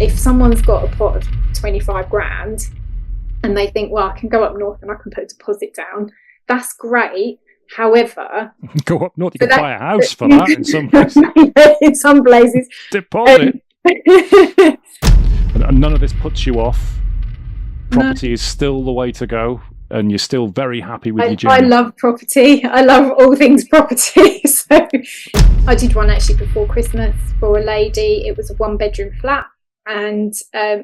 if someone's got a pot of 25 grand and they think, well, I can go up north and I can put a deposit down, that's great. However, go up north, you can buy a house for that in some places. In some places. Deposit. And none of this puts you off. Property is still the way to go, and you're still very happy with your journey. I love property. I love all things property. So I did one actually before Christmas for a lady. It was a 1-bedroom flat, and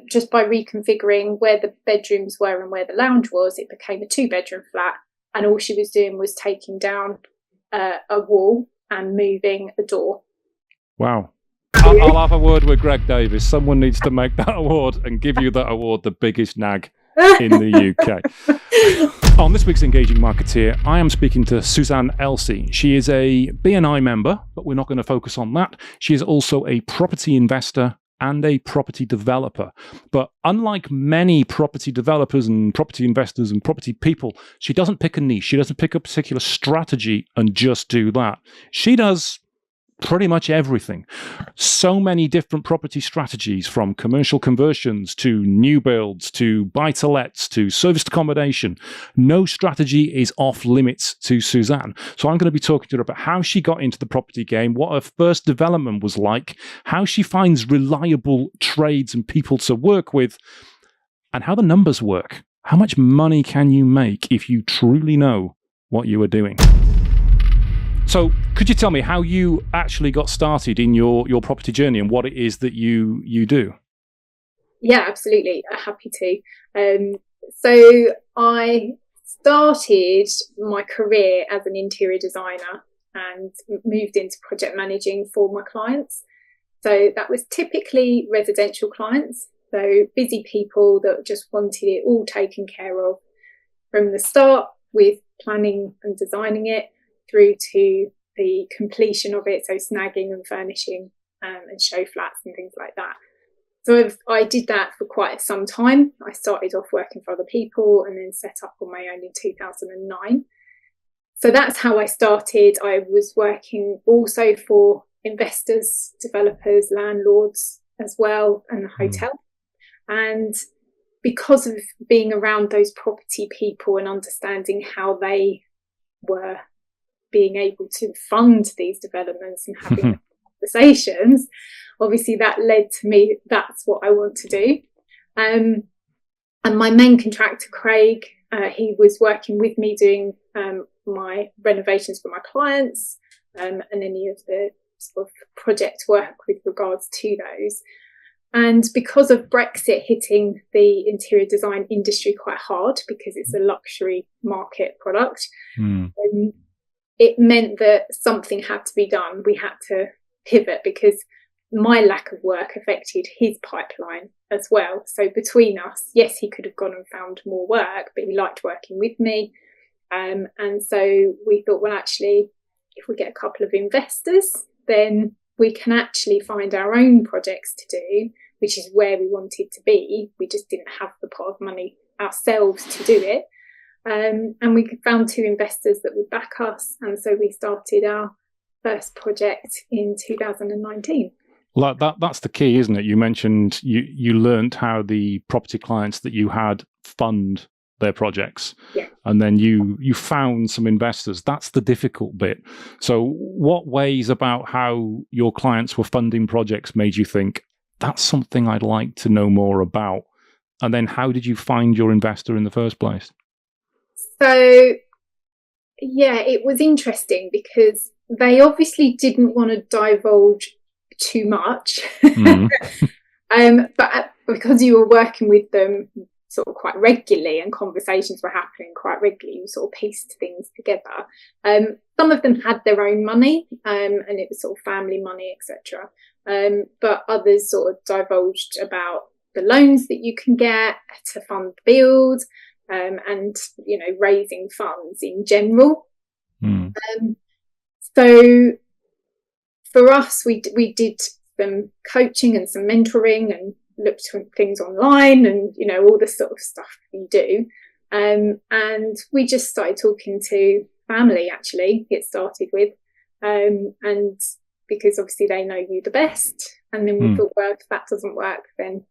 just by reconfiguring where the bedrooms were and where the lounge was, it became a 2-bedroom flat. And all she was doing was taking down a wall and moving a door. Wow. I'll have a word with Greg Davis. Someone needs to make that award and give you that award, the biggest nag in the UK. On this week's Engaging Marketeer, I am speaking to Suzanne Elsey. She is a BNI member, but we're not going to focus on that. She is also a property investor and a property developer. But unlike many property developers and property investors and property people, she doesn't pick a niche. She doesn't pick a particular strategy and just do that. She does pretty much everything. So many different property strategies, from commercial conversions to new builds to buy-to-lets to serviced accommodation. No strategy is off limits to Suzanne. So I'm going to be talking to her about how she got into the property game, what her first development was like, how she finds reliable trades and people to work with, and how the numbers work. How much money can you make if you truly know what you are doing? So could you tell me how you actually got started in your property journey and what it is that you do? Yeah, absolutely. Happy to. So I started my career as an interior designer and moved into project managing for my clients. So that was typically residential clients. So busy people that just wanted it all taken care of from the start, with planning and designing it, through to the completion of it, so snagging and furnishing and show flats and things like that. So I did that for quite some time. I started off working for other people and then set up on my own in 2009. So that's how I started. I was working also for investors, developers, landlords as well, and the hotel. And because of being around those property people and understanding how they were being able to fund these developments and having conversations, obviously that led to me, that's what I want to do. And my main contractor, Craig, he was working with me doing my renovations for my clients and any of the sort of project work with regards to those. And because of Brexit hitting the interior design industry quite hard, because it's a luxury market product, it meant that something had to be done. We had to pivot because my lack of work affected his pipeline as well. So between us, yes, he could have gone and found more work, but he liked working with me. And so we thought, well, actually, if we get a couple of investors, then we can actually find our own projects to do, which is where we wanted to be. We just didn't have the pot of money ourselves to do it. And we found 2 investors that would back us. And so we started our first project in 2019. Well, that's the key, isn't it? You mentioned you learned how the property clients that you had fund their projects. Yeah. And then you found some investors. That's the difficult bit. So what ways about how your clients were funding projects made you think, that's something I'd like to know more about? And then how did you find your investor in the first place? So, yeah, it was interesting because they obviously didn't want to divulge too much. But because you were working with them sort of quite regularly and conversations were happening quite regularly, you sort of pieced things together. Some of them had their own money and it was sort of family money, etc. But others sort of divulged about the loans that you can get to fund the build. And, you know, raising funds in general. So for us, we did some coaching and some mentoring and looked at things online and, you know, all the sort of stuff we do. And we just started talking to family, actually, it started with. And because obviously they know you the best. And then we thought, well, if that doesn't work, then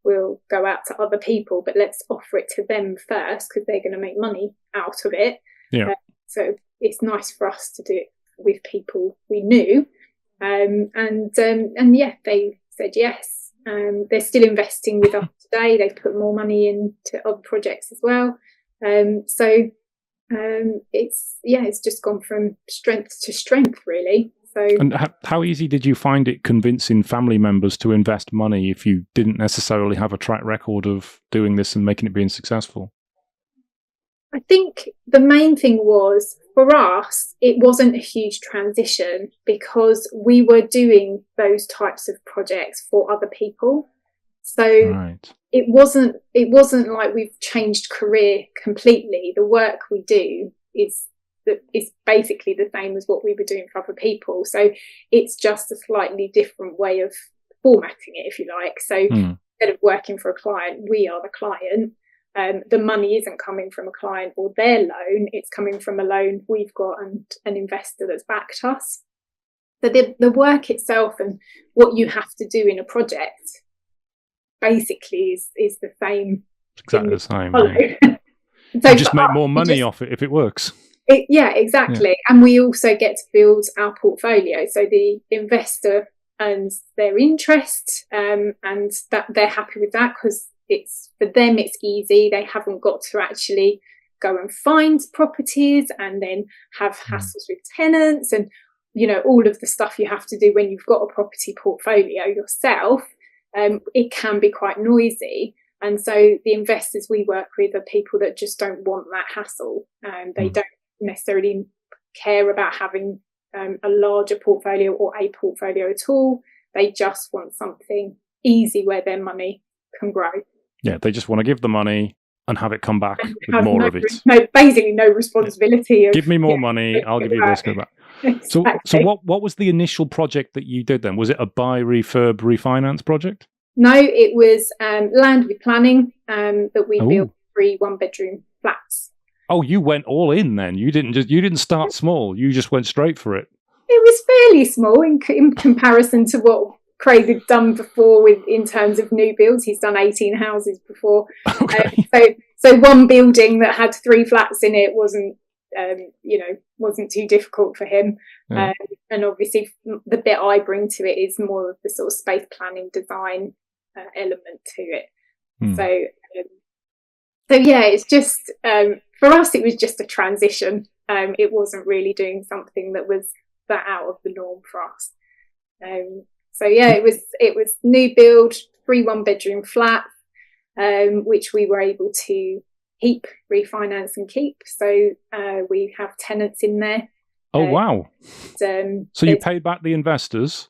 we'll go out to other people, but let's offer it to them first because they're going to make money out of it. Yeah. So it's nice for us to do it with people we knew. And yeah, they said yes. They're still investing with us today. They've put more money into other projects as well. It's just gone from strength to strength, really. So, and how easy did you find it convincing family members to invest money if you didn't necessarily have a track record of doing this and making it being successful? I think the main thing was, for us, it wasn't a huge transition because we were doing those types of projects for other people. So it wasn't like we've changed career completely. The work we do is basically the same as what we were doing for other people. So it's just a slightly different way of formatting it, if you like. So instead of working for a client, we are the client. The money isn't coming from a client or their loan, it's coming from a loan we've got and an investor that's backed us. So the work itself and what you have to do in a project basically is the same. It's exactly the same. Yeah. So you just make more money off it if it works. Exactly. Yeah. And we also get to build our portfolio. So the investor earns their interest and that they're happy with that because for them it's easy. They haven't got to actually go and find properties and then have hassles with tenants and all of the stuff you have to do when you've got a property portfolio yourself. It can be quite noisy. And so the investors we work with are people that just don't want that hassle. They don't necessarily care about having a larger portfolio or a portfolio at all. They just want something easy where their money can grow. Yeah, they just want to give the money and have it come back with more of it. Basically no responsibility. Give me more money, I'll give you this, go back. Exactly. So what was the initial project that you did then? Was it a buy, refurb, refinance project? No, it was land with planning that we built 3 one-bedroom flats. Oh, you went all in then. You didn't start small. You just went straight for it. It was fairly small in comparison to what Craig had done before in terms of new builds. He's done 18 houses before. Okay. So one building that had 3 flats in it wasn't too difficult for him. Yeah. And obviously the bit I bring to it is more of the sort of space planning design element to it. So yeah, it's just for us it was just a transition. It wasn't really doing something that was that out of the norm for us. So yeah, it was new build 3 one-bedroom flats, which we were able to refinance and keep. So we have tenants in there. Oh wow! So you paid back the investors.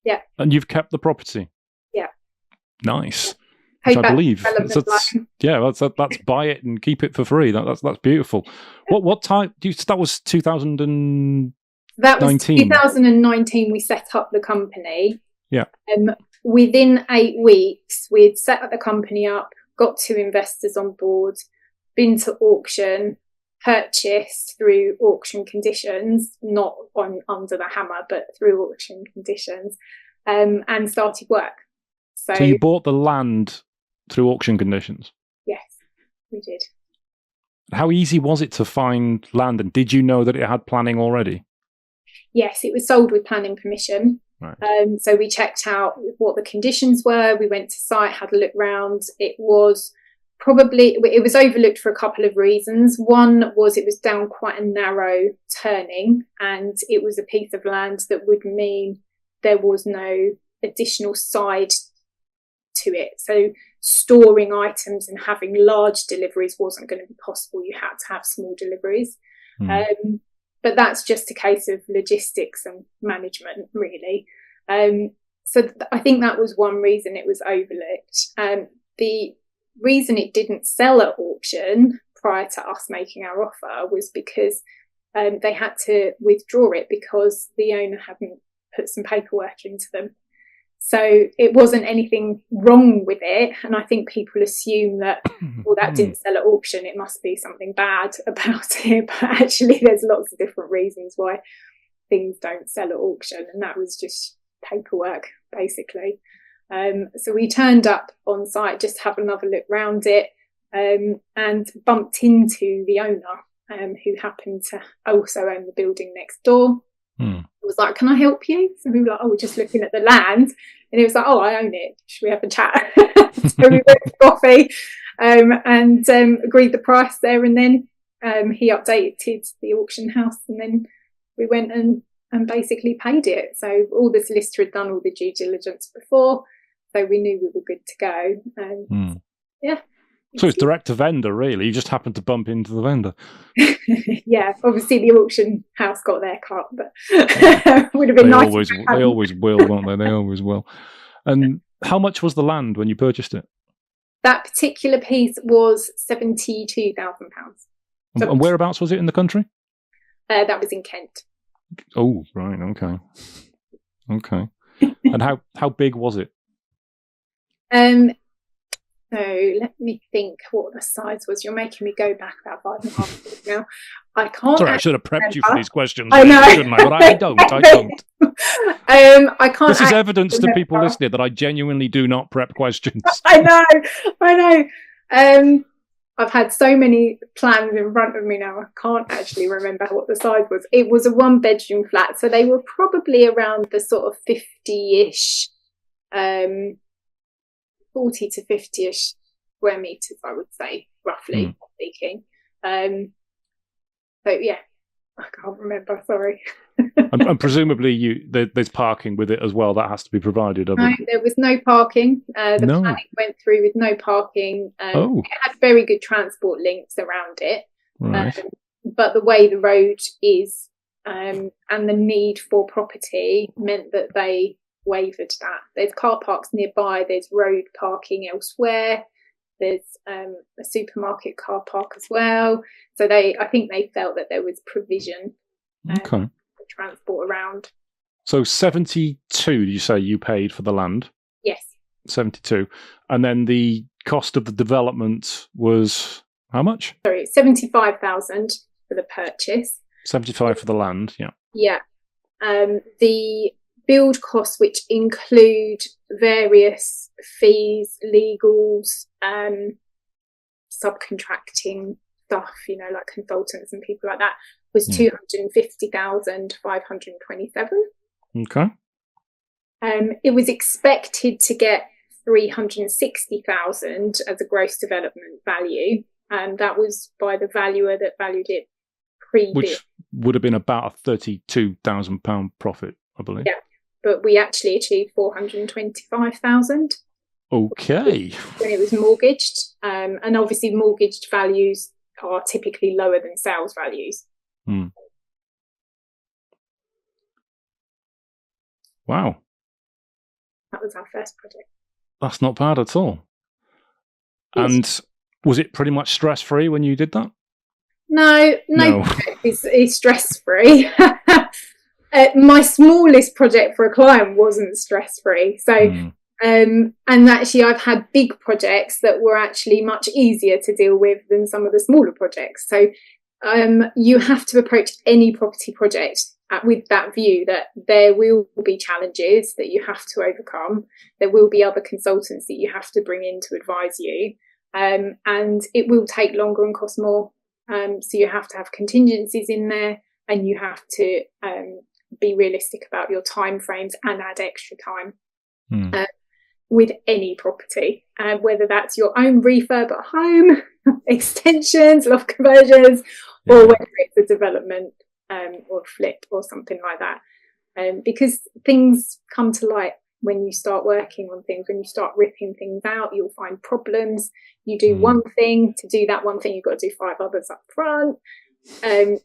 Yeah. And you've kept the property. Yeah. Nice. Which I believe. That's buy it and keep it for free. That's beautiful. What time? That was 2019. That was 2019. We set up the company. Yeah. Within 8 weeks, we'd set the company up, got 2 investors on board, been to auction, purchased through auction conditions, not under the hammer, but through auction conditions, and started work. So you bought the land through auction conditions? Yes, we did. How easy was it to find land, and did you know that it had planning already? Yes, it was sold with planning permission. Right. So we checked out what the conditions were. We went to site, had a look round. It was overlooked for a couple of reasons. One was it was down quite a narrow turning, and it was a piece of land that would mean there was no additional side to it. So storing items and having large deliveries wasn't going to be possible. You had to have small deliveries. But that's just a case of logistics and management, really. So I think that was one reason it was overlooked. The reason it didn't sell at auction prior to us making our offer was because they had to withdraw it because the owner hadn't put some paperwork into them. So it wasn't anything wrong with it. And I think people assume that, well, that didn't sell at auction, it must be something bad about it. But actually, there's lots of different reasons why things don't sell at auction. And that was just paperwork, basically. So we turned up on site just to have another look round it, and bumped into the owner, who happened to also own the building next door. It was like, "Can I help you?" So we were like, "Oh, we're just looking at the land." And he was like, "Oh, I own it. Should we have a chat?" So we went for coffee, and agreed the price there and then. He updated the auction house, and then we went and basically paid it. So all the solicitor had done all the due diligence before, so we knew we were good to go. And yeah. So it's direct to vendor, really. You just happened to bump into the vendor. Yeah, obviously the auction house got their cut, but would have been nice. They always will, won't they? They always will. And how much was the land when you purchased it? That particular piece was £72,000. And whereabouts was it in the country? That was in Kent. Oh, right. Okay. And how big was it? So let me think what the size was. You're making me go back about 5.5 years now. I can't. Sorry, I should have prepped you for these questions. I know, shouldn't I? But I don't. I can't. This is evidence to people listening that I genuinely do not prep questions. I know. I've had so many plans in front of me now. I can't actually remember what the size was. It was a 1-bedroom flat, so they were probably around the sort of 50-ish. 40 to 50-ish square meters, I would say, roughly speaking. So yeah, I can't remember, sorry. And presumably there's parking with it as well. That has to be provided. No, there was no parking. The planning went through with no parking. It had very good transport links around it. Right. But the way the road is, and the need for property meant that they waived that. There's car parks nearby, there's road parking elsewhere, there's a supermarket car park as well. So I think they felt that there was provision for transport around. So 72, you say you paid for the land? Yes. 72. And then the cost of the development was how much? Sorry, 75,000 for the purchase. 75 for the land, yeah. Yeah. The build costs, which include various fees, legals, subcontracting stuff, like consultants and people like that, was 250,527. Okay. It was expected to get 360,000 as a gross development value, and that was by the valuer that valued it pre-bid. Which would have been about a £32,000 profit, I believe. Yeah. But we actually achieved 425,000. Okay. When it was mortgaged, and obviously mortgaged values are typically lower than sales values. Wow. That was our first project. That's not bad at all. And was it pretty much stress-free when you did that? No. Project is stress-free. My smallest project for a client wasn't stress-free. So, and actually I've had big projects that were actually much easier to deal with than some of the smaller projects. So you have to approach any property project with that view that there will be challenges that you have to overcome. There will be other consultants that you have to bring in to advise you. And it will take longer and cost more. So you have to have contingencies in there, and you have to be realistic about your time frames and add extra time with any property, whether that's your own refurb at home, extensions, loft conversions, or whether it's a development or flip or something like that. Because things come to light when you start working on things. When you start ripping things out, you'll find problems. You do one thing. To do that one thing, you've got to do 5 others up front.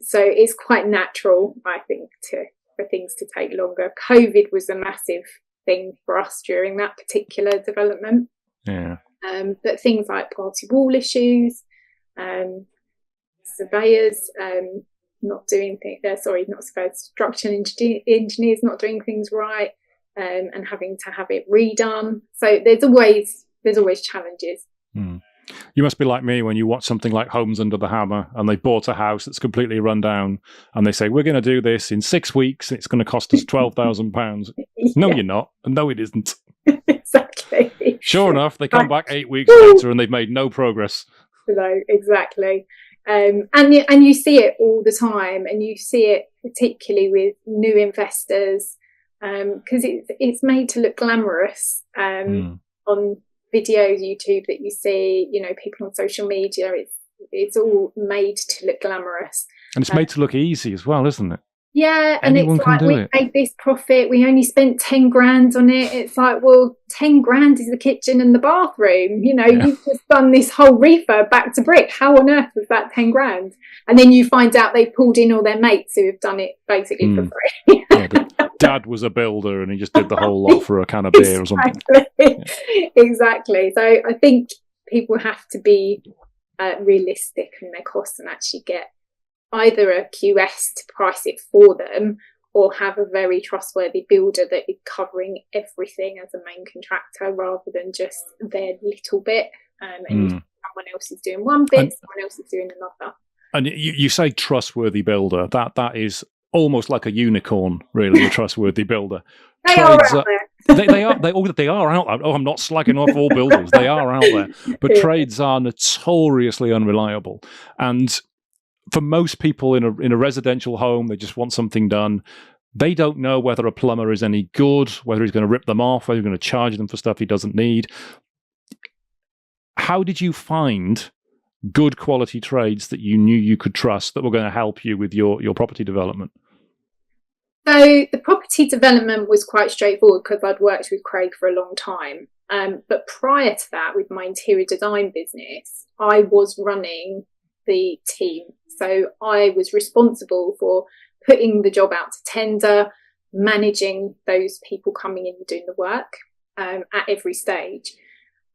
So it's quite natural, I think, for things to take longer. COVID was a massive thing for us during that particular development. Yeah. But things like party wall issues, surveyors not doing things. Not surveyors, structural engineers not doing things right, and having to have it redone. So there's always challenges. You must be like me when you watch something like Homes Under the Hammer and they bought a house that's completely run down and they say, we're going to do this in 6 weeks. It's going to cost us £12,000. No, you're not. No, it isn't. Exactly. Sure enough, they come back 8 weeks later and they've made no progress. No, exactly. And you see it all the time, and you see it particularly with new investors, because it's made to look glamorous on videos, YouTube that you see, people on social media. It's all made to look glamorous, and it's made to look easy as well, isn't it? Yeah, anyone and it's can like do we it. made this profit. We only spent 10 grand on it. It's like, well, 10 grand is the kitchen and the bathroom. You've just done this whole refurb back to brick. How on earth was that 10 grand? And then you find out they pulled in all their mates who have done it basically for free. Dad was a builder and he just did the whole lot for a can of beer or something. Exactly. So I think people have to be realistic in their costs and actually get either a QS to price it for them, or have a very trustworthy builder that is covering everything as a main contractor rather than just their little bit. And someone else is doing one bit, someone else is doing another. And you say trustworthy builder. That is almost like a unicorn, really, a trustworthy builder. They are out there. They are out there. Oh, I'm not slagging off all builders. They are out there. But trades are notoriously unreliable. And for most people in a residential home, they just want something done. They don't know whether a plumber is any good, whether he's going to rip them off, whether he's going to charge them for stuff he doesn't need. How did you find good quality trades that you knew you could trust that were going to help you with your property development? So the property development was quite straightforward because I'd worked with Craig for a long time. But prior to that, with my interior design business, I was running the team. So I was responsible for putting the job out to tender, managing those people coming in and doing the work at every stage.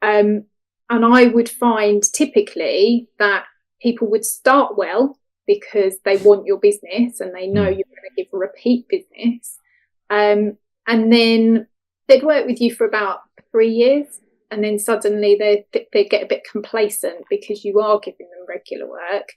And I would find typically that people would start well because they want your business and they know you're going to give a repeat business. And then they'd work with you for about 3 years. And then suddenly they get a bit complacent because you are giving them regular work.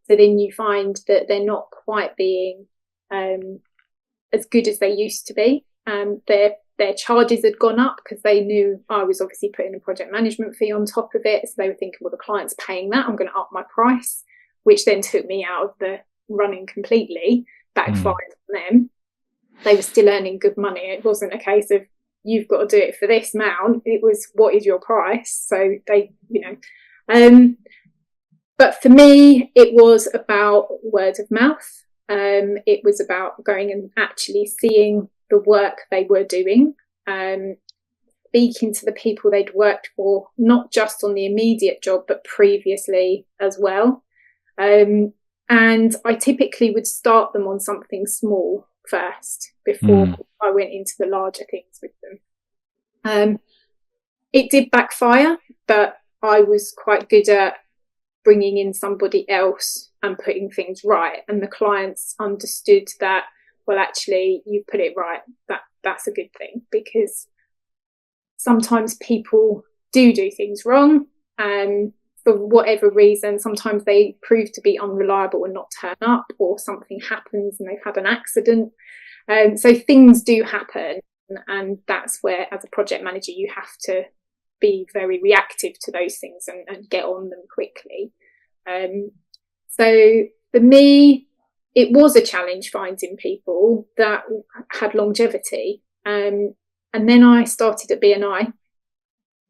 So then you find that they're not quite being as good as they used to be. Their charges had gone up because they knew I was obviously putting a project management fee on top of it. So they were thinking, well, the client's paying that, I'm going to up my price, which then took me out of the running completely, backfired on them. They were still earning good money. It wasn't a case of, you've got to do it for this amount. It was, what is your price? So they, but for me, it was about word of mouth. It was about going and actually seeing the work they were doing, speaking to the people they'd worked for, not just on the immediate job, but previously as well. And I typically would start them on something small first before I went into the larger things with them. It did backfire, but I was quite good at bringing in somebody else and putting things right. And the clients understood that, well, actually, you put it right. That's a good thing, because sometimes people do things wrong. And for whatever reason, sometimes they prove to be unreliable and not turn up, or something happens and they've had an accident. So things do happen. And that's where, as a project manager, you have to be very reactive to those things and get on them quickly. So for me, it was a challenge finding people that had longevity. And then I started at BNI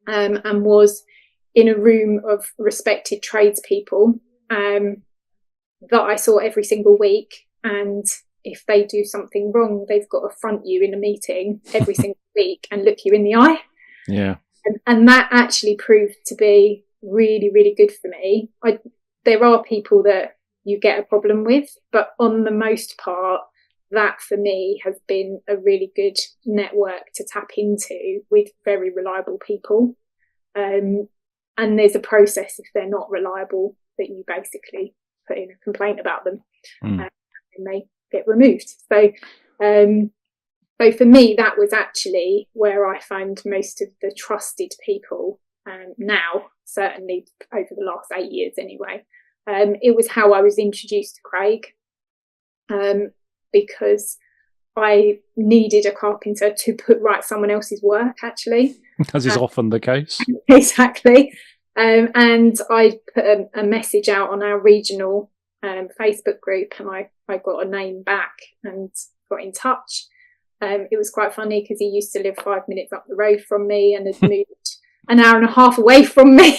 and was in a room of respected tradespeople that I saw every single week. And if they do something wrong, they've got to front you in a meeting every single week and look you in the eye. Yeah. And that actually proved to be really, really good for me. There are people that you get a problem with, but on the most part, that for me has been a really good network to tap into with very reliable people. And there's a process, if they're not reliable, that you basically put in a complaint about them and they get removed. So for me, that was actually where I find most of the trusted people now, certainly over the last 8 years anyway. It was how I was introduced to Craig, because I needed a carpenter to put right someone else's work, actually. As is often the case. Exactly. And I put a message out on our regional Facebook group, and I got a name back and got in touch. It was quite funny because he used to live 5 minutes up the road from me and had moved an hour and a half away from me,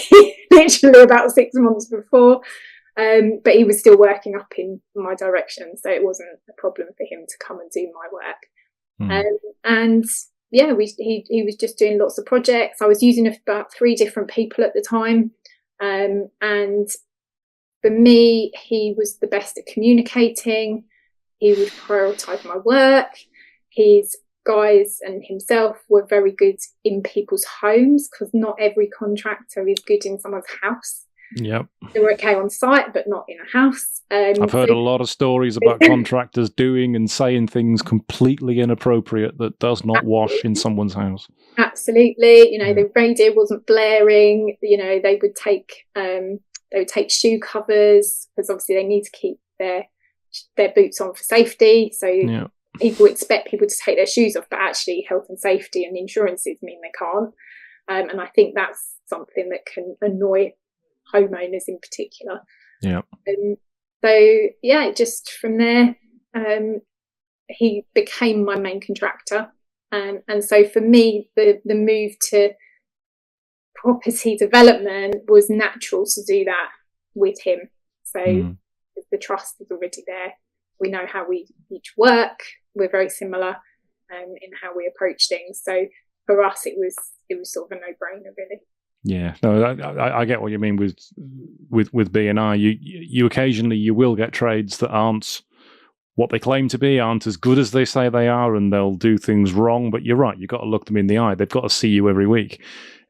literally about 6 months before. But he was still working up in my direction, so it wasn't a problem for him to come and do my work. And yeah, he was just doing lots of projects. I was using about 3 different people at the time, and for me, he was the best at communicating. He would prioritise my work. His guys and himself were very good in people's homes, because not every contractor is good in someone's house. Yep. They were okay on site, but not in a house. I've heard a lot of stories about contractors doing and saying things completely inappropriate that does not wash in someone's house. Absolutely. You know, the radio wasn't blaring. You know, they would take shoe covers, because obviously they need to keep their boots on for safety. So people expect people to take their shoes off, but actually health and safety and insurances mean they can't. And I think that's something that can annoy homeowners in particular. So just from there, he became my main contractor, and so for me the move to property development was natural to do that with him. So the trust is already there. We know how we each work. We're very similar in how we approach things. So for us, it was sort of a no-brainer, really. Yeah, no, I get what you mean with BNI. You occasionally you will get trades that aren't what they claim to be, aren't as good as they say they are, and they'll do things wrong. But you're right, you've got to look them in the eye. They've got to see you every week.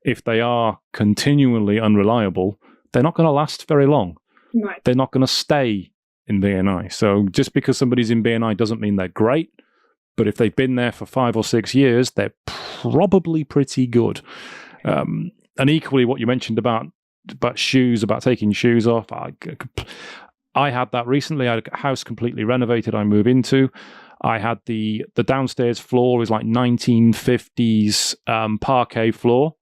If they are continually unreliable, they're not going to last very long. No. They're not going to stay in BNI. So just because somebody's in BNI doesn't mean they're great. But if they've been there for 5 or 6 years, they're probably pretty good. And equally, what you mentioned about shoes, about taking shoes off, I had that recently. I had a house completely renovated I moved into. I had the downstairs floor is like 1950s parquet floor.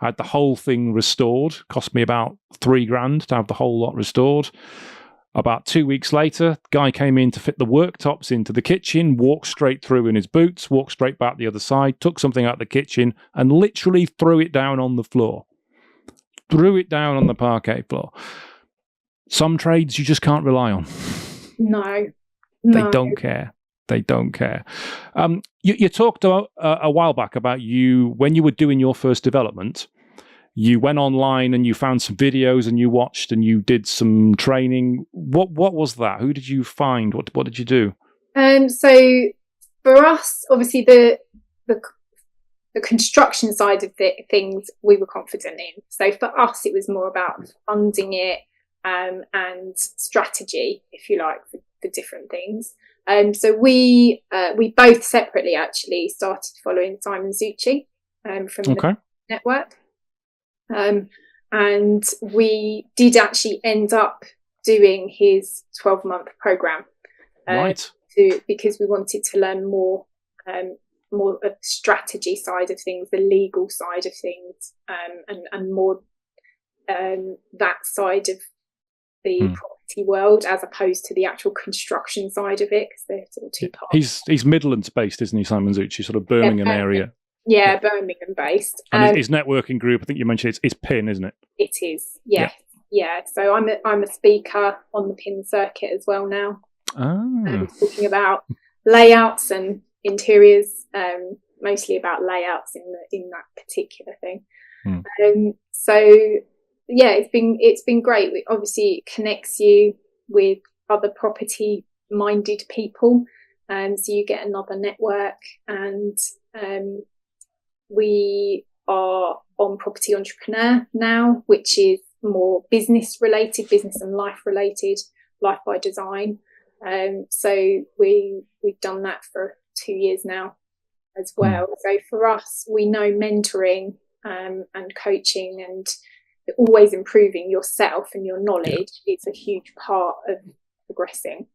I had the whole thing restored. Cost me about $3,000 to have the whole lot restored. About 2 weeks later, guy came in to fit the worktops into the kitchen, walked straight through in his boots, walked straight back the other side, took something out of the kitchen and literally threw it down on the floor. Threw it down on the parquet floor. Some trades you just can't rely on. No. They don't care. They don't care. You talked a while back about when you were doing your first development, you went online and you found some videos and you watched and you did some training. What was that? Who did you find? What did you do? So for us, obviously the construction side of things we were confident in. So for us, it was more about funding it and strategy, if you like, for different things. So we both separately actually started following Simon Zucci from the network. And we did actually end up doing his 12-month program, right? Because we wanted to learn more of the strategy side of things, the legal side of things, and more that side of the property world, as opposed to the actual construction side of it, because they're sort of two parts. He's Midlands based, isn't he, Simon Zucci? Sort of Birmingham area. Yeah, Birmingham based. And his networking group, I think you mentioned it's PIN, isn't it? It is, yes. Yeah. So I'm a speaker on the PIN circuit as well now. Talking about layouts and interiors, mostly about layouts in that particular thing. So yeah, it's been great. It connects you with other property minded people, so you get another network. And we are on Property Entrepreneur now, which is more business and life related, life by design. So we've done that for 2 years now as well. So for us, we know mentoring and coaching and always improving yourself and your knowledge, it's a huge part of progressing.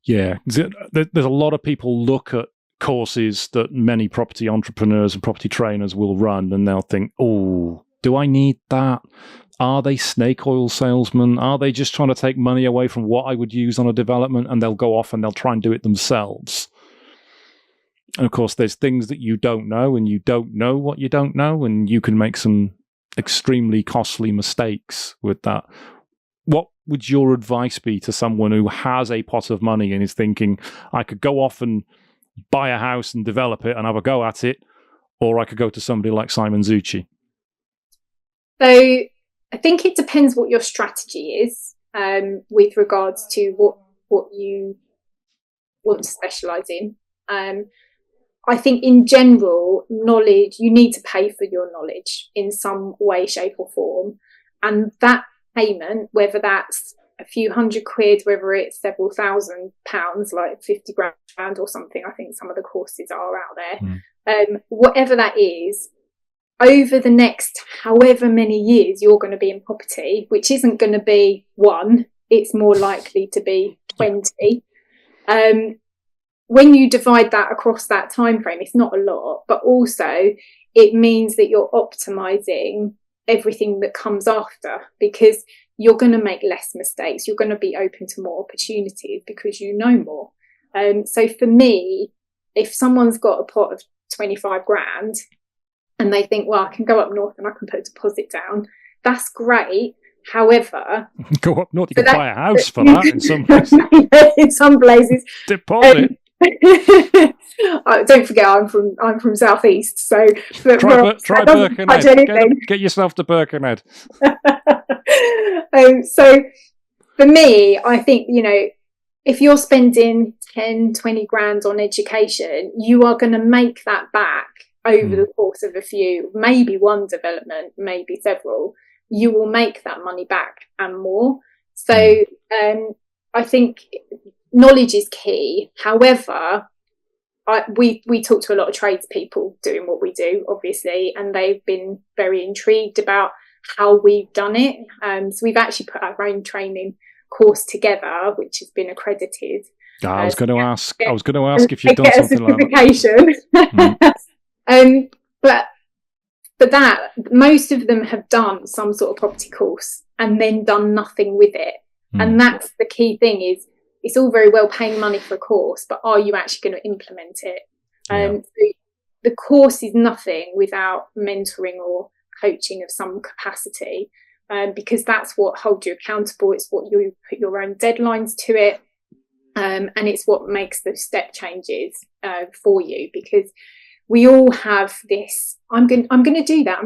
Yeah, there's a lot of people look at courses that many property entrepreneurs and property trainers will run, and they'll think, oh, do I need that? Are they snake oil salesmen? Are they just trying to take money away from what I would use on a development? And they'll go off and they'll try and do it themselves. And of course, there's things that you don't know, and you don't know what you don't know, and you can make some extremely costly mistakes with that. What would your advice be to someone who has a pot of money and is thinking, I could go off and buy a house and develop it and have a go at it, or I could go to somebody like Simon Zucci? So I think it depends what your strategy is with regards to what you want to specialise in. I think in general, knowledge, you need to pay for your knowledge in some way, shape or form. And that payment, whether that's a few £100, whether it's several £1,000, like 50 grand or something, I think some of the courses are out there, whatever that is, over the next however many years you're going to be in property, which isn't going to be one, it's more likely to be 20. When you divide that across that time frame, it's not a lot, but also it means that you're optimizing everything that comes after, because you're going to make less mistakes. You're going to be open to more opportunities because you know more. So for me, if someone's got a pot of 25 grand and they think, well, I can go up north and I can put a deposit down, that's great. However, go up north, you can buy a house for that in some places. In some places. Deposit. Don't forget, I'm from Southeast, so try Birkenhead. Get yourself to Birkenhead. So for me, I think, if you're spending 10, 20 grand on education, you are going to make that back over the course of a few, maybe one development, maybe several. You will make that money back and more. So I think knowledge is key. However, we talk to a lot of tradespeople doing what we do, obviously, and they've been very intrigued about how we've done it. So we've actually put our own training course together, which has been accredited. I was going to ask if you've done something like that. But that, most of them have done some sort of property course and then done nothing with it. And that's the key thing, is it's all very well paying money for a course, but are you actually going to implement it? So the course is nothing without mentoring or coaching of some capacity, because that's what holds you accountable. It's what you put your own deadlines to it, and it's what makes the step changes for you, because we all have this, I'm going to do that,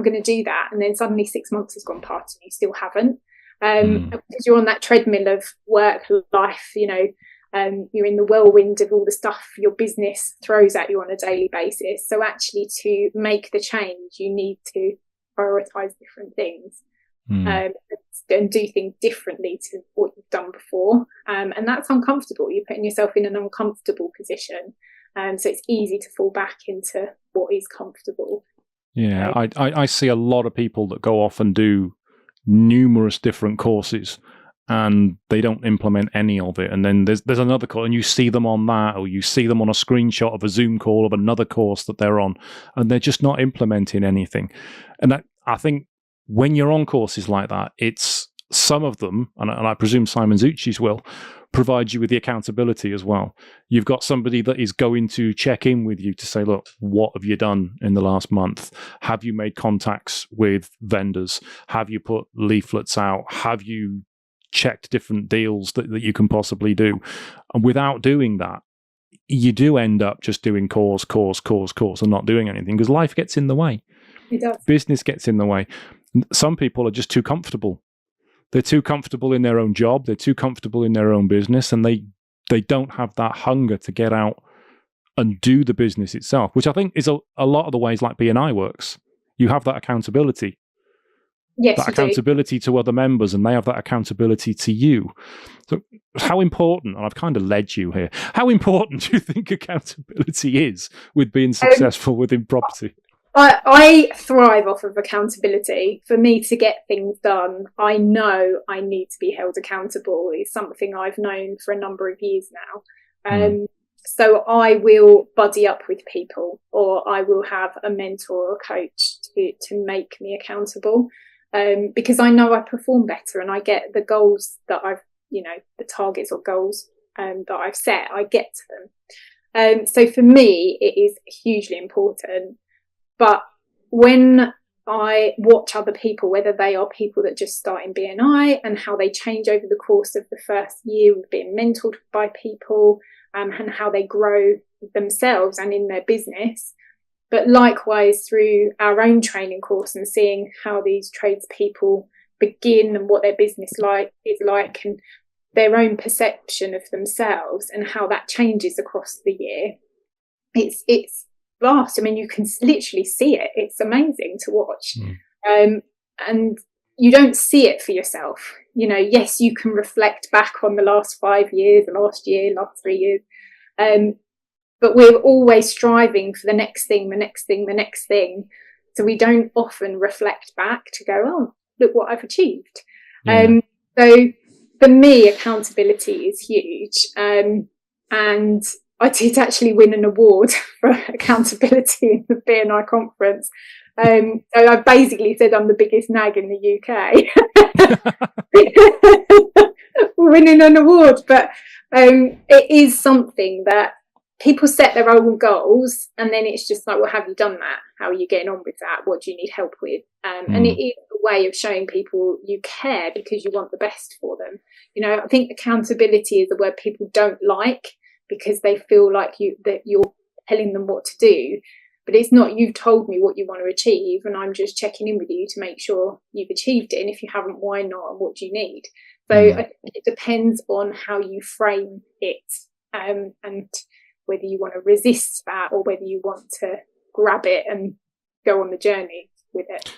and then suddenly 6 months has gone past and you still haven't. Because you're on that treadmill of work, life, you're in the whirlwind of all the stuff your business throws at you on a daily basis. So actually, to make the change, you need to prioritize different things and do things differently to what you've done before. And that's uncomfortable. You're putting yourself in an uncomfortable position. So it's easy to fall back into what is comfortable. Yeah, I see a lot of people that go off and do numerous different courses and they don't implement any of it, and then there's another course and you see them on that, or you see them on a screenshot of a Zoom call of another course that they're on, and they're just not implementing anything. And that, I think when you're on courses like that, it's some of them, and I presume Simon Zucci's will, provide you with the accountability as well. You've got somebody that is going to check in with you to say, look, what have you done in the last month? Have you made contacts with vendors? Have you put leaflets out? Have you checked different deals that you can possibly do? And without doing that, you do end up just doing course and not doing anything, because life gets in the way. It does. Business gets in the way. Some people are just too comfortable. They're too comfortable in their own job. They're too comfortable in their own business, and they don't have that hunger to get out and do the business itself, which I think is a lot of the ways like BNI works. You have that accountability. Yes, that accountability to other members, and they have that accountability to you. So how important, and I've kind of led you here, how important do you think accountability is with being successful within property? I thrive off of accountability. For me to get things done, I know I need to be held accountable. It's something I've known for a number of years now. So I will buddy up with people, or I will have a mentor or a coach to make me accountable, because I know I perform better and I get the goals that I've, the targets or goals that I've set, I get to them. So for me, it is hugely important. But when I watch other people, whether they are people that just start in BNI and how they change over the course of the first year with being mentored by people, and how they grow themselves and in their business, but likewise through our own training course and seeing how these tradespeople begin and what their business is like and their own perception of themselves and how that changes across the year, it's vast. I mean, you can literally see it. It's amazing to watch. And you don't see it for yourself. Yes, you can reflect back on the last 5 years, the last year, last 3 years. But we're always striving for the next thing, the next thing, the next thing. So we don't often reflect back to go, oh, look what I've achieved. So for me, accountability is huge. And I did actually win an award for accountability in the BNI conference. So I basically said I'm the biggest nag in the UK. Winning an award. But it is something that people set their own goals, and then it's just like, well, have you done that? How are you getting on with that? What do you need help with? And it is a way of showing people you care because you want the best for them. I think accountability is a word people don't like because they feel like that you're telling them what to do. But it's not, you've told me what you want to achieve and I'm just checking in with you to make sure you've achieved it. And if you haven't, why not? And what do you need? So it depends on how you frame it, and whether you want to resist that or whether you want to grab it and go on the journey with it.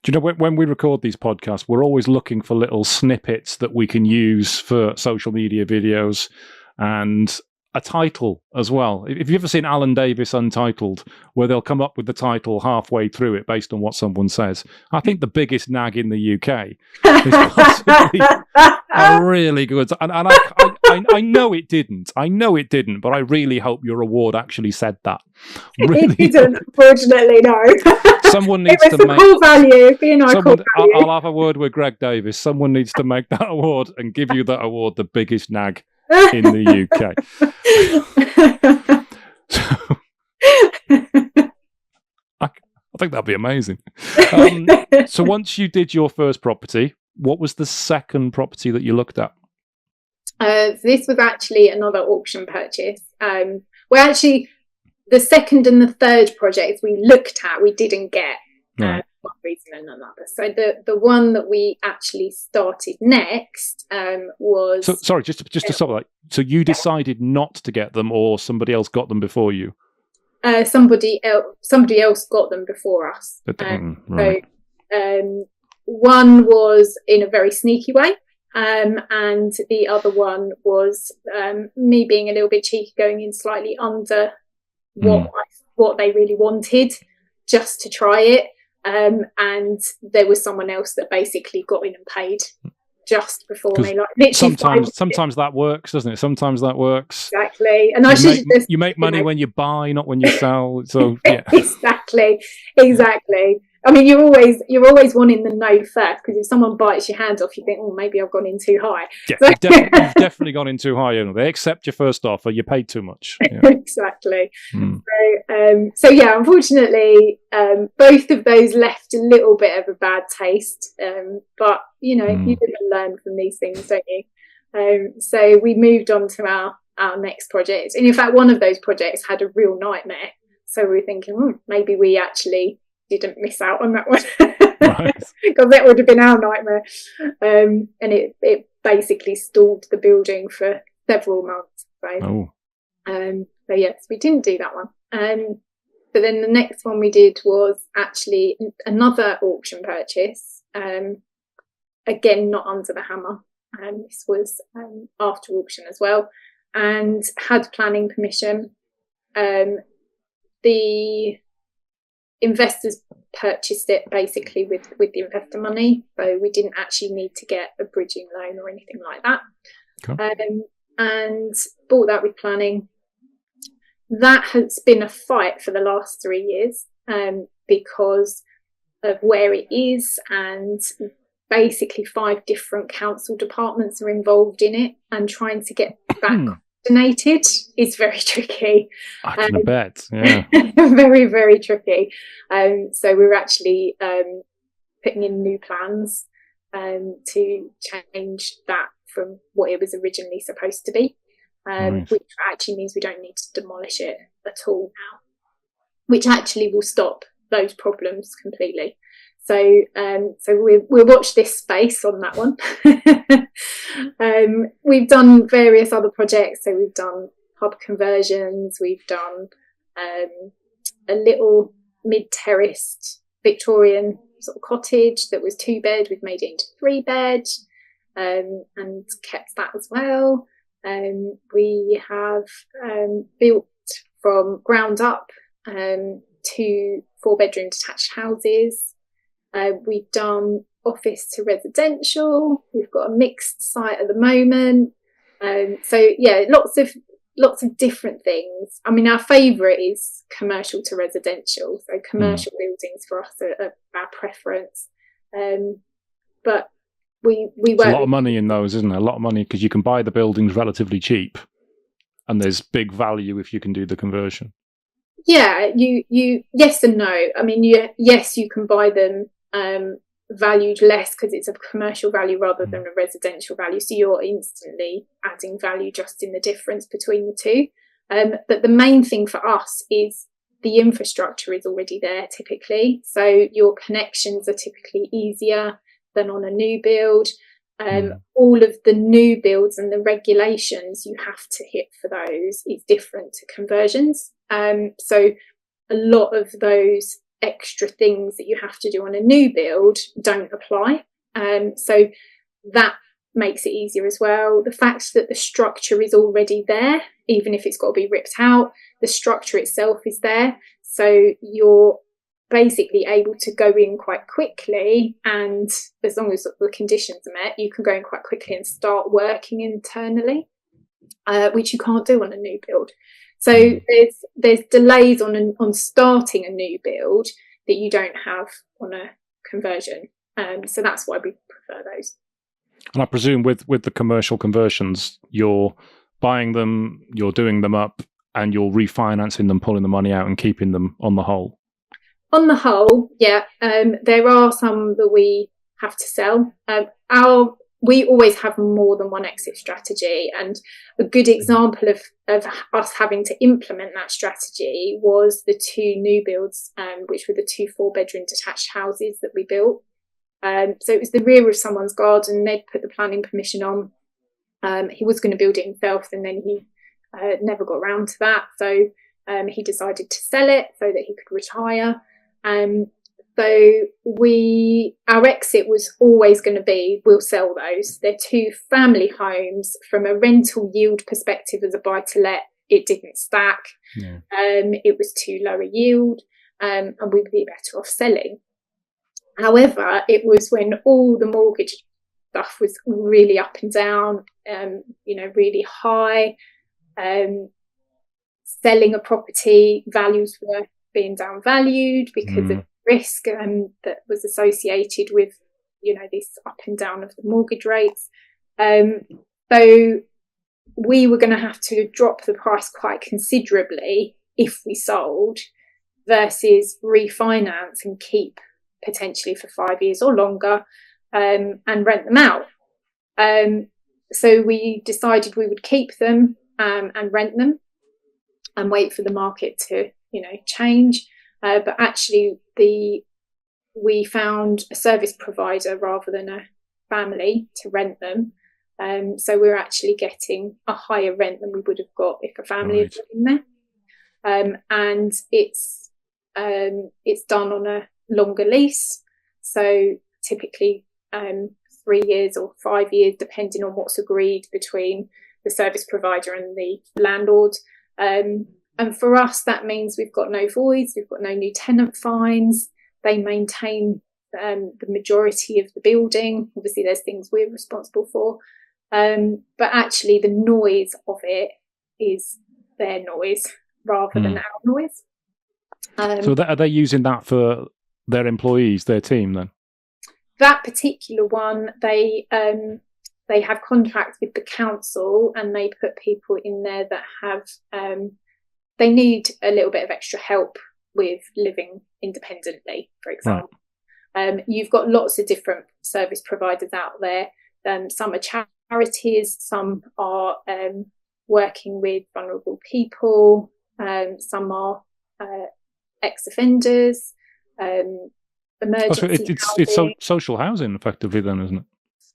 Do you know, when we record these podcasts, we're always looking for little snippets that we can use for social media videos and a title as well. If you've ever seen Alan Davis Untitled, where they'll come up with the title halfway through it based on what someone says, I think the biggest nag in the UK is possibly a really good. And I know it didn't. But I really hope your award actually said that. Really it didn't, unfortunately, no. Someone needs to make core value. I'll have a word with Greg Davis. Someone needs to make that award and give you that award, the biggest nag in the UK. I think that'd be amazing. So once you did your first property, what was the second property that you looked at? This was actually another auction purchase. The second and the third projects we looked at, we didn't get. Right. One reason and another. So the one that we actually started next was. So sorry, just to stop that. So you decided not to get them, or somebody else got them before you? Somebody else got them before us. Right. So one was in a very sneaky way, and the other one was me being a little bit cheeky, going in slightly under what they really wanted, just to try it. And there was someone else that basically got in and paid just before me. Like literally sometimes that works, doesn't it? Sometimes that works. Exactly. And you make money when you buy, not when you sell. So yeah. Exactly. I mean, you're always wanting the no first, because if someone bites your hand off, you think, oh, maybe I've gone in too high. Yeah, you've definitely gone in too high. They accept your first offer, you paid too much. Yeah. Exactly. So yeah, unfortunately, both of those left a little bit of a bad taste. But you live and learn from these things, don't you? So we moved on to our next project, and in fact, one of those projects had a real nightmare. So we were thinking, maybe we actually didn't miss out on that one, because that would have been our nightmare. And it basically stalled the building for several months. So yes, we didn't do that one. But then the next one we did was actually another auction purchase. Again, not under the hammer. This was after auction as well, and had planning permission. The investors purchased it basically with the investor money, so we didn't actually need to get a bridging loan or anything like that. Okay. And bought that with planning. That has been a fight for the last 3 years because of where it is, and basically 5 different council departments are involved in it, and trying to get that coordinated is very tricky. I can bet. Yeah. Very, very tricky. So we're actually putting in new plans to change that from what it was originally supposed to be, Nice. which actually means we don't need to demolish it at all now, which actually will stop those problems completely. So we'll watch this space on that one. We've done various other projects. So we've done pub conversions. We've done a little mid-terraced Victorian sort of cottage that was 2-bed. We've made it into 3-bed and kept that as well. We have built from ground up 2 4-bedroom detached houses. We've done office to residential. We've got a mixed site at the moment. So yeah, lots of different things. I mean, our favourite is commercial to residential. So commercial buildings for us are our preference. But we There's a lot of money in those, isn't there? A lot of money, because you can buy the buildings relatively cheap, and there's big value if you can do the conversion. Yeah, you yes and no. I mean, yes, you can buy them valued less because it's a commercial value rather than a residential value. So you're instantly adding value just in the difference between the two. But the main thing for us is the infrastructure is already there typically. So your connections are typically easier than on a new build. All of the new builds and the regulations you have to hit for those is different to conversions. So a lot of those extra things that you have to do on a new build don't apply. So that makes it easier as well. The fact that the structure is already there, even if it's got to be ripped out, the structure itself is there. So you're basically able to go in quite quickly, and as long as the conditions are met, you can go in quite quickly and start working internally, which you can't do on a new build. So there's delays on starting a new build that you don't have on a conversion. So that's why we prefer those. And I presume with the commercial conversions, you're buying them, you're doing them up, and you're refinancing them, pulling the money out and keeping them on the whole. On the whole, yeah. There are some that we have to sell. We always have more than one exit strategy, and a good example of us having to implement that strategy was the 2 new builds, which were the 2 4-bedroom detached houses that we built. So it was the rear of someone's garden. They'd put the planning permission on. He was going to build it himself, and then he never got around to that. So he decided to sell it so that he could retire. So our exit was always going to be, we'll sell those. They're 2 family homes. From a rental yield perspective as a buy-to-let, it didn't stack. Yeah. It was too low a yield, and we'd be better off selling. However, it was when all the mortgage stuff was really up and down, really high. Selling a property, values were being downvalued because of risk that was associated with, this up and down of the mortgage rates. So we were going to have to drop the price quite considerably if we sold versus refinance and keep potentially for 5 years or longer and rent them out. So we decided we would keep them and rent them and wait for the market to change, but actually we found a service provider rather than a family to rent them, so we're actually getting a higher rent than we would have got if a family had been there, and it's done on a longer lease, so typically 3 years or 5 years depending on what's agreed between the service provider and the landlord. And for us, that means we've got no voids, we've got no new tenant fines. They maintain the majority of the building. Obviously, there's things we're responsible for. But actually, the noise of it is their noise rather than our noise. So are they using that for their employees, their team then? That particular one, they have contracts with the council, and they put people in there that have they need a little bit of extra help with living independently, for example. Right. You've got lots of different service providers out there. Some are charities, some are working with vulnerable people, some are ex-offenders, emergency it's social housing effectively then, isn't it?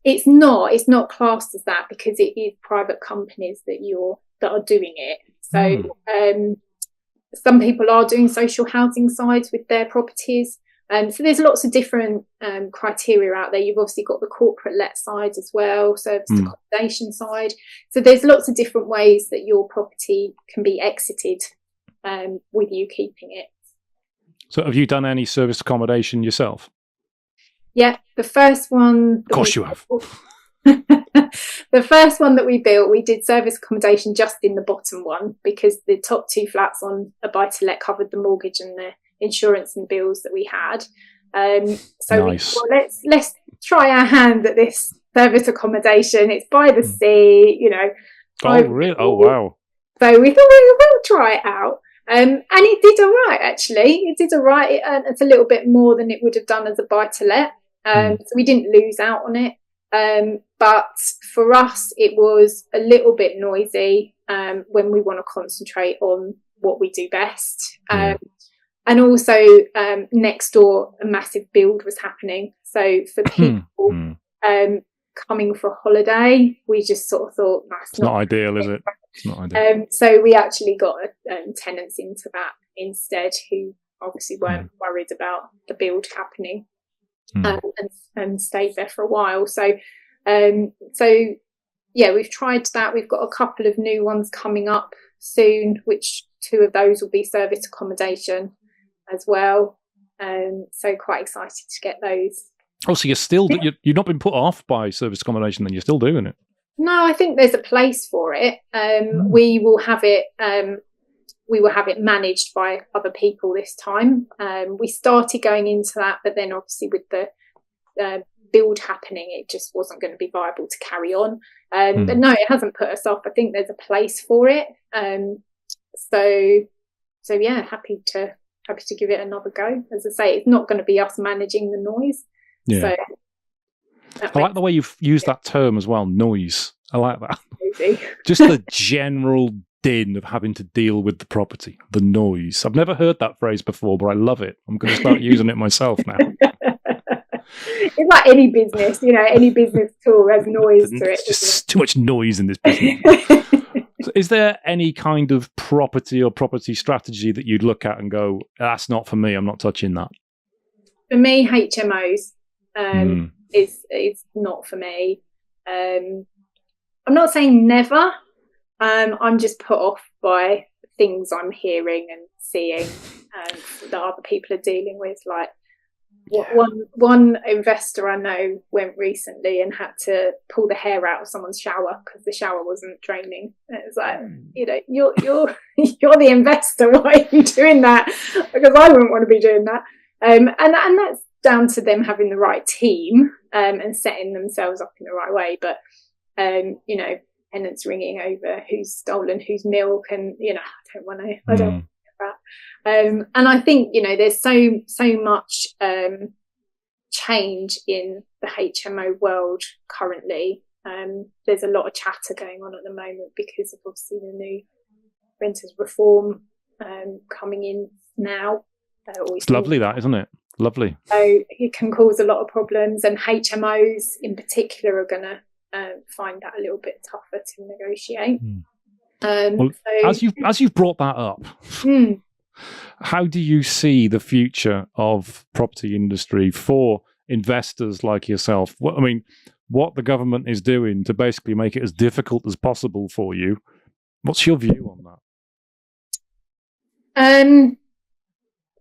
It's not classed as that, because it is private companies that are doing it. So some people are doing social housing sides with their properties. So there's lots of different criteria out there. You've obviously got the corporate let side as well, service accommodation side. So there's lots of different ways that your property can be exited with you keeping it. So have you done any service accommodation yourself? Yeah, the first one. Of course you have. The first one that we built, we did service accommodation just in the bottom one, because the top two flats on a buy-to-let covered the mortgage and the insurance and bills that we had. So nice. Let's try our hand at this service accommodation. It's by the sea, you know. Oh, really? Oh, wow. So we thought we'll try it out. And it did all right, actually. It did all right. It's a little bit more than it would have done as a buy-to-let. So we didn't lose out on it. But for us, it was a little bit noisy when we want to concentrate on what we do best. And also next door, a massive build was happening. So for people coming for a holiday, we just sort of thought, that's not ideal, is it? It's not ideal. So we actually got tenants into that instead, who obviously weren't worried about the build happening. And stayed there for a while. So yeah, we've tried that. We've got a couple of new ones coming up soon, which 2 of those will be service accommodation as well. So quite excited to get those. Oh, so you've not been put off by service accommodation, then you're still doing it? No, I think there's a place for it. We will have it. We will have it managed by other people this time. We started going into that, but then obviously with the build happening, it just wasn't going to be viable to carry on. But no, it hasn't put us off. I think there's a place for it. So yeah, happy to give it another go. As I say, it's not going to be us managing the noise. Yeah. So I like the way you've used that term as well, noise. I like that. Just the general din of having to deal with the property, the noise. I've never heard that phrase before, but I love it. I'm going to start using it myself now. It's like any business, you know, any business tool has noise to it. Just too much noise in this business. So is there any kind of property or property strategy that you'd look at and go, that's not for me, I'm not touching that? For me, HMOs is not for me. I'm not saying never. I'm just put off by things I'm hearing and seeing that other people are dealing with. Like one investor I know went recently and had to pull the hair out of someone's shower because the shower wasn't draining. And it's like, you know, you're the investor. Why are you doing that? Because I wouldn't want to be doing that. And that's down to them having the right team and setting themselves up in the right way. But you know, tenants ringing over who's stolen whose milk, and you know, I don't want that. And I think, you know, there's so much change in the HMO world currently. There's a lot of chatter going on at the moment because of obviously the new renters reform coming in now. It's lovely, that, isn't it? Lovely. So it can cause a lot of problems, and HMOs in particular are going to find that a little bit tougher to negotiate. Well, so, as you've brought that up, how do you see the future of property industry for investors like yourself? I mean, what the government is doing to basically make it as difficult as possible for you. What's your view on that?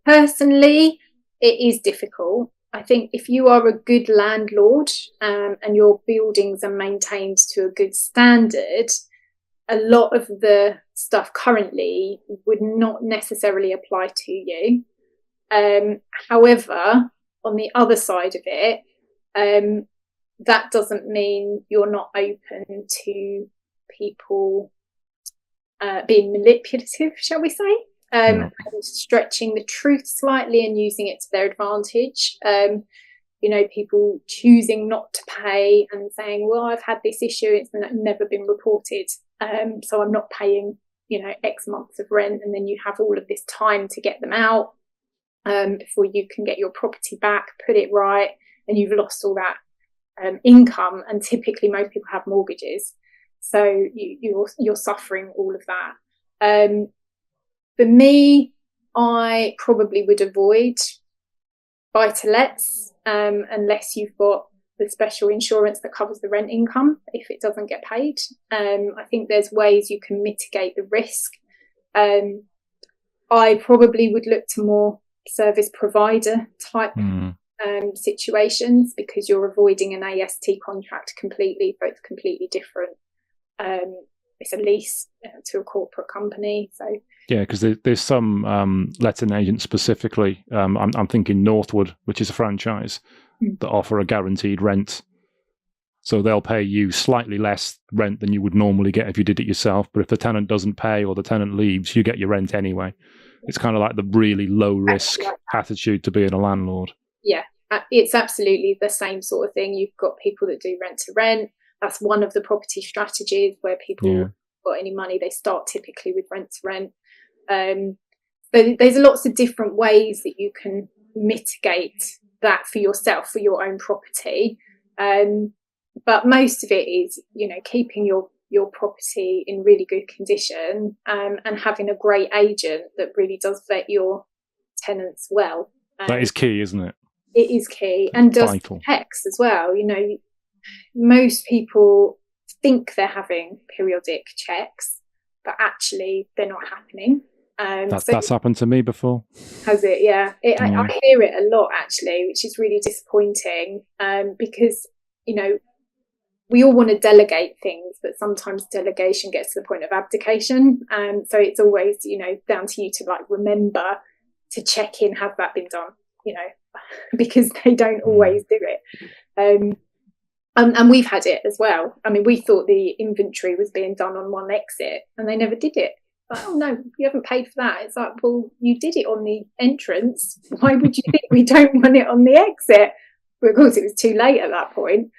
Personally, it is difficult. I think if you are a good landlord, and your buildings are maintained to a good standard, a lot of the stuff currently would not necessarily apply to you. However, on the other side of it, that doesn't mean you're not open to people being manipulative, shall we say, and stretching the truth slightly and using it to their advantage. People choosing not to pay and saying, well, I've had this issue, it's never been reported, so I'm not paying, X months of rent, and then you have all of this time to get them out before you can get your property back, put it right, and you've lost all that income. And typically most people have mortgages, so you're suffering all of that. For me, I probably would avoid buy-to-lets unless you've got the special insurance that covers the rent income if it doesn't get paid. I think there's ways you can mitigate the risk. I probably would look to more service provider type situations, because you're avoiding an AST contract completely, both completely different. It's a lease to a corporate company. So yeah, because there's some letting agents specifically. I'm thinking Northwood, which is a franchise that offer a guaranteed rent. So they'll pay you slightly less rent than you would normally get if you did it yourself. But if the tenant doesn't pay or the tenant leaves, you get your rent anyway. It's kind of like the really low risk attitude to being a landlord. Yeah, it's absolutely the same sort of thing. You've got people that do rent to rent. That's one of the property strategies where people got any money, they start typically with rent to rent. So there's lots of different ways that you can mitigate that for yourself, for your own property. But most of it is, keeping your property in really good condition, and having a great agent that really does vet your tenants well. That is key, isn't it? It is key, and does checks as well. Most people think they're having periodic checks, but actually they're not happening. That's happened to me before. Has it? Yeah. I hear it a lot, actually, which is really disappointing, because, we all want to delegate things, but sometimes delegation gets to the point of abdication. So it's always, down to you to remember to check in, has that been done, because they don't always do it. And we've had it as well. I mean, we thought the inventory was being done on one exit and they never did it. Like, oh no, you haven't paid for that. It's like, well, you did it on the entrance. Why would you think we don't want it on the exit? But of course, it was too late at that point.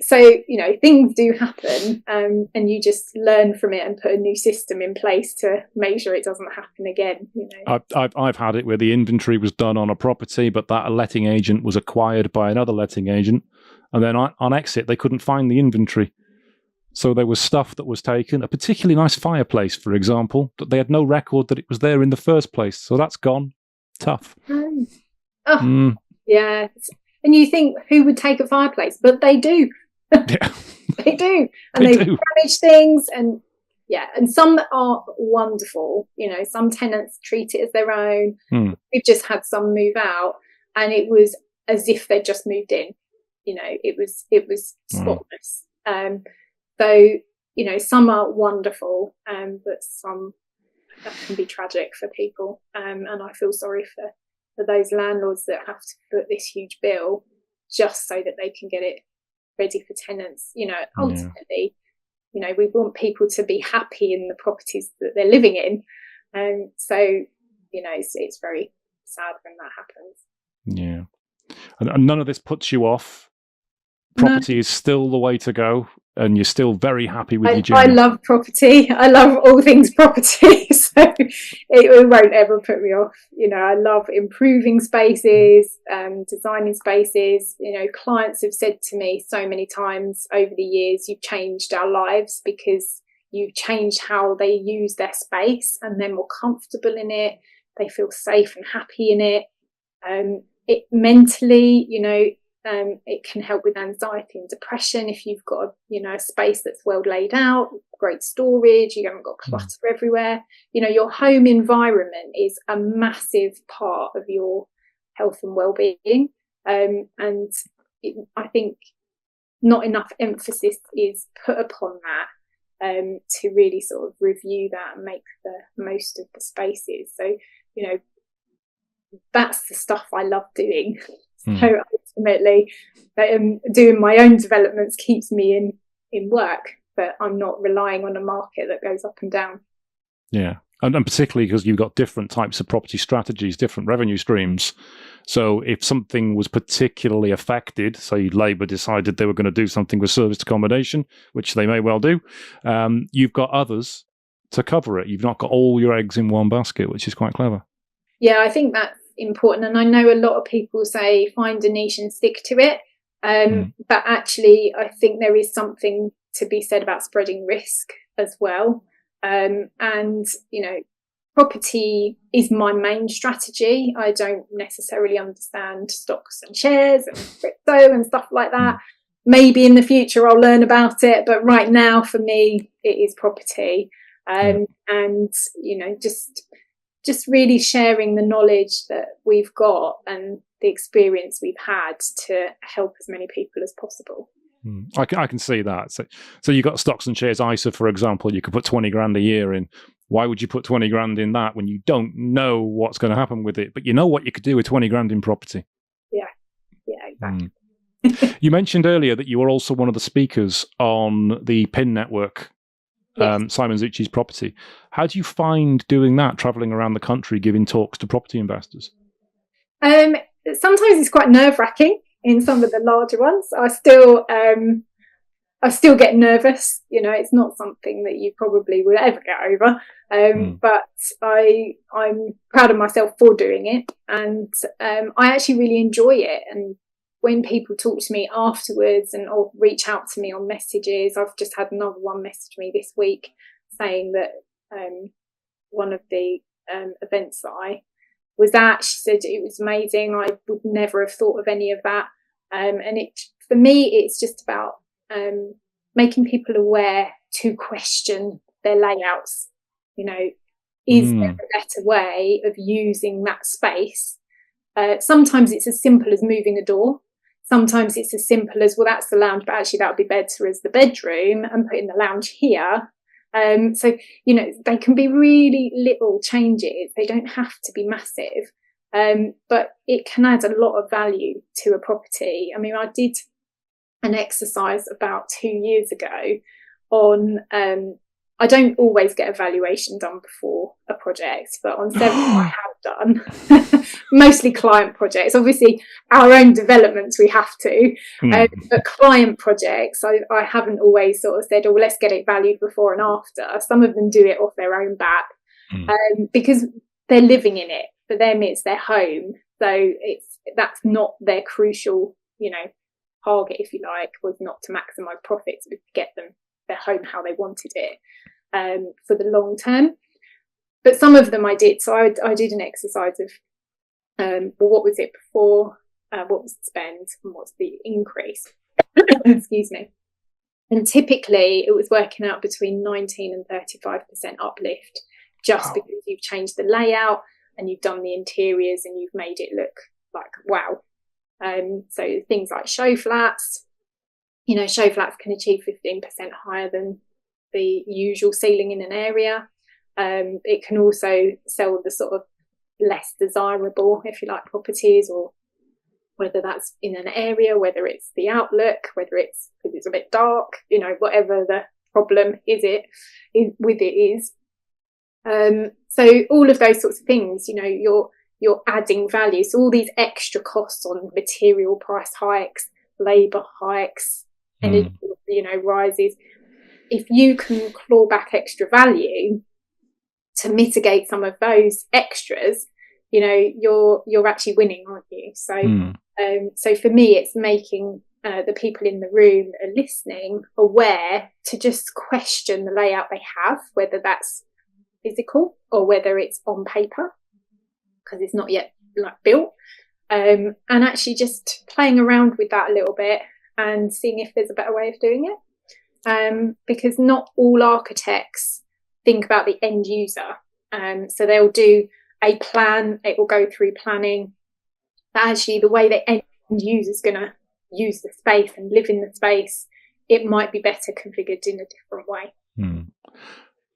So, things do happen, and you just learn from it and put a new system in place to make sure it doesn't happen again. I've had it where the inventory was done on a property, but that letting agent was acquired by another letting agent. And then on exit, they couldn't find the inventory. So there was stuff that was taken, a particularly nice fireplace, for example, that they had no record that it was there in the first place. So that's gone. Tough. Yeah. And you think, who would take a fireplace? But they do. Yeah. They do. And they damage things. And and some are wonderful. Some tenants treat it as their own. We've just had some move out, and it was as if they just moved in. It was spotless. So, some are wonderful, but some that can be tragic for people. And I feel sorry for those landlords that have to foot this huge bill just so that they can get it ready for tenants. Ultimately, we want people to be happy in the properties that they're living in. And so, it's very sad when that happens. Yeah. And none of this puts you off. Property is still the way to go, and you're still very happy with your journey. I love property. I love all things property, so it won't ever put me off. I love improving spaces, designing spaces. Clients have said to me so many times over the years, you've changed our lives because you've changed how they use their space, and they're more comfortable in it. They feel safe and happy in it. It mentally, it can help with anxiety and depression if you've got a space that's well laid out, great storage, you haven't got clutter everywhere. Your home environment is a massive part of your health and well-being, and I think not enough emphasis is put upon that, to really sort of review that and make the most of the spaces. So that's the stuff I love doing. So ultimately, doing my own developments keeps me in work, but I'm not relying on a market that goes up and down. Yeah. And particularly because you've got different types of property strategies, different revenue streams. So if something was particularly affected, say Labour decided they were going to do something with serviced accommodation, which they may well do, you've got others to cover it. You've not got all your eggs in one basket, which is quite clever. Yeah, I think that's important. And I know a lot of people say find a niche and stick to it. But actually, I think there is something to be said about spreading risk as well. And, property is my main strategy. I don't necessarily understand stocks and shares and crypto and stuff like that. Maybe in the future I'll learn about it. But right now, for me, it is property. And, just really sharing the knowledge that we've got and the experience we've had to help as many people as possible. I can see that. So you've got stocks and shares ISA, for example. You could put 20 grand a year in. Why would you put 20 grand in that when you don't know what's going to happen with it? But you know what you could do with 20 grand in property. Yeah, exactly. You mentioned earlier that you were also one of the speakers on the PIN network. Yes. Simon Zucchi's property. How do you find doing that, traveling around the country, giving talks to property investors? Sometimes it's quite nerve-wracking in some of the larger ones. I still get nervous. It's not something that you probably will ever get over. But I'm proud of myself for doing it, and I actually really enjoy it. And when people talk to me afterwards or reach out to me on messages, I've just had another one message me this week saying that one of the events that I was at, she said it was amazing. I would never have thought of any of that. And for me, it's just about making people aware to question their layouts. Is there a better way of using that space? Sometimes it's as simple as moving a door. Sometimes it's as simple as, well, that's the lounge, but actually that would be better as the bedroom, and putting the lounge here. So, they can be really little changes. They don't have to be massive, but it can add a lot of value to a property. I mean, I did an exercise about 2 years ago on, I don't always get a valuation done before a project, but on several I have done, mostly client projects. Obviously, our own developments we have to, but client projects, I haven't always sort of said, well, let's get it valued before and after. Some of them do it off their own back, because they're living in it. For them, it's their home. So that's not their crucial, target, if you like, was not to maximise profits, but to get them their home how they wanted it, for the long term. But some of them I did. So I did an exercise of, what was it before? What was the spend and what's the increase? Excuse me. And typically it was working out between 19 and 35% uplift, just because you've changed the layout and you've done the interiors and you've made it look like wow. So things like show flats, show flats can achieve 15% higher than the usual ceiling in an area. It can also sell the sort of less desirable, if you like, properties, or whether that's in an area, whether it's the outlook, whether it's because it's a bit dark, whatever the problem with it is. So all of those sorts of things, you're adding value. So all these extra costs on material price hikes, labour hikes, energy, rises. If you can claw back extra value to mitigate some of those extras, you're actually winning, aren't you? So, so for me, it's making the people in the room listening aware to just question the layout they have, whether that's physical or whether it's on paper, because it's not yet built. and actually just playing around with that a little bit and seeing if there's a better way of doing it. Because not all architects think about the end user. So they'll do a plan, it will go through planning, but actually the way the end user is going to use the space and live in the space, it might be better configured in a different way.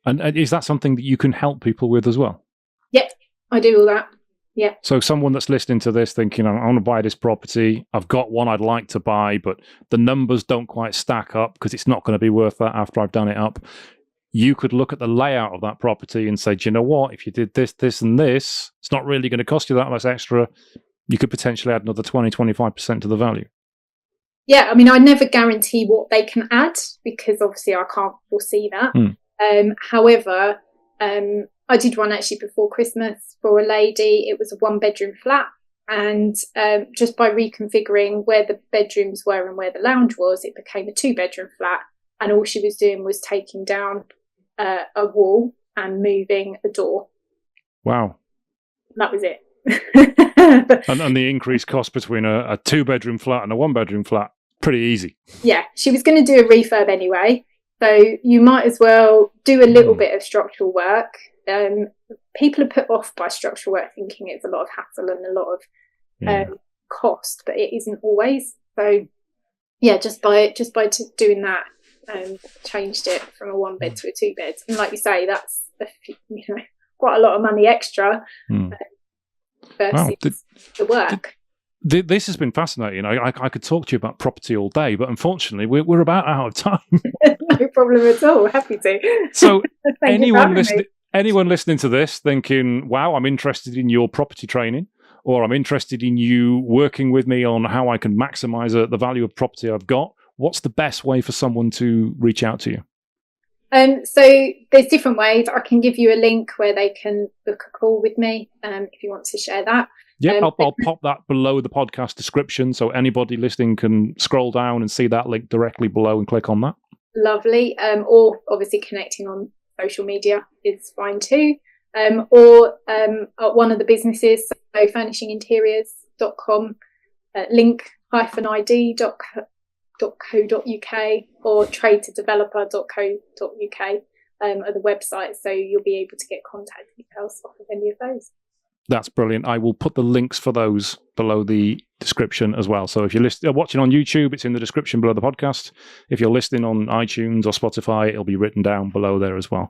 And is that something that you can help people with as well? Yep, I do all that. Yeah. So someone that's listening to this thinking, I want to buy this property, I've got one I'd like to buy, but the numbers don't quite stack up because it's not going to be worth that after I've done it up. You could look at the layout of that property and say, do you know what? If you did this, this, and this, it's not really going to cost you that much extra. You could potentially add another 20, 25% to the value. Yeah, I mean, I never guarantee what they can add because obviously I can't foresee that. However, I did one actually before Christmas for a lady. It was a 1-bedroom flat, and just by reconfiguring where the bedrooms were and where the lounge was, it became a 2-bedroom flat. And all she was doing was taking down a wall and moving a door. Wow. That was it. and the increased cost between a 2-bedroom flat and a 1-bedroom flat, pretty easy. Yeah, she was going to do a refurb anyway. So you might as well do a little bit of structural work. People are put off by structural work thinking it's a lot of hassle and a lot of cost, but it isn't always. So yeah, just by doing that, changed it from a 1-bed to a 2-bed. And like you say, that's quite a lot of money extra versus the work. This has been fascinating. I could talk to you about property all day, but unfortunately, we're about out of time. No problem at all. Happy to. So anyone listening to this thinking, wow, I'm interested in your property training, or I'm interested in you working with me on how I can maximize the value of property I've got, what's the best way for someone to reach out to you? So there's different ways. I can give you a link where they can book a call with me if you want to share that. Yeah, I'll pop that below the podcast description so anybody listening can scroll down and see that link directly below and click on that. Lovely. Or obviously connecting on social media is fine too. Or one of the businesses, so furnishinginteriors.com, link-id.co.uk or tradetodeveloper.co.uk are the websites, so you'll be able to get contact details off of any of those. That's brilliant. I will put the links for those below the description as well. So if you're watching on YouTube, it's in the description below the podcast. If you're listening on iTunes or Spotify, it'll be written down below there as well.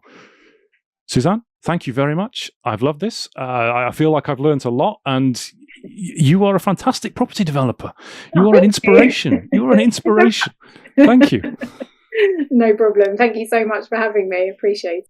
Suzanne, thank you very much. I've loved this. I feel like I've learned a lot, and you are a fantastic property developer. You are an inspiration. You are an inspiration. Thank you. No problem. Thank you so much for having me. Appreciate it.